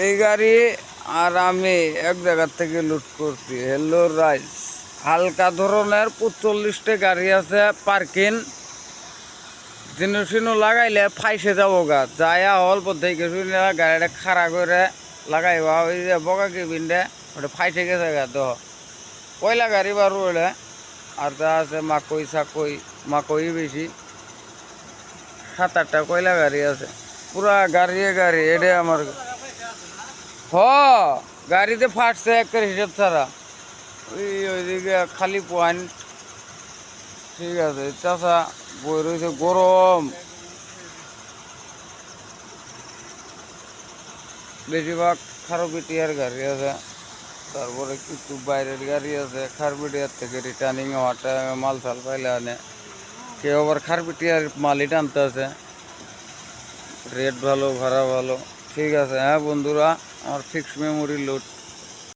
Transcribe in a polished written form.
এই গাড়ি আর আমি এক জায়গার থেকে লুট করছি হেলো রাইস। হালকা ধরনের 45টা গাড়ি আছে পার্কিং, জিনিস লাগাইলে ফাইসে যাবো গা যায়া অল্প থেকে শুনে গাড়িটা খাড়া করে লাগাইবা ওই যে বগা কেবিনটা ওটা ফাইসে গেছে গা তো কয়লা গাড়ি বারো ওইটা। আর যা আছে মাকই সাকই, মাকই বেশি, 7-8টা কয়লা গাড়ি আছে। পুরা গাড়ি গাড়ি এটা আমার হ গাড়িতে ফাটছে একটা হিসাব ছাড়া। ওইদিকে খালি পয়েন্ট। ঠিক আছে চাষা বই রয়েছে গরম, বেশিরভাগ খারপিটিয়ার গাড়ি আছে, তারপরে কিছু বাইরের গাড়ি আছে খারপিটিয়ার থেকে রিটার্নিং হওয়ার টাইমে মাল সাল পাইলে আনে, কেউ আবার খারপিটিয়ার মালই টানতে আছে। রেট ভালো, ভাড়া ভালো। ঠিক আছে হ্যাঁ বন্ধুরা, আমার ফিক্স মেমোরি লোড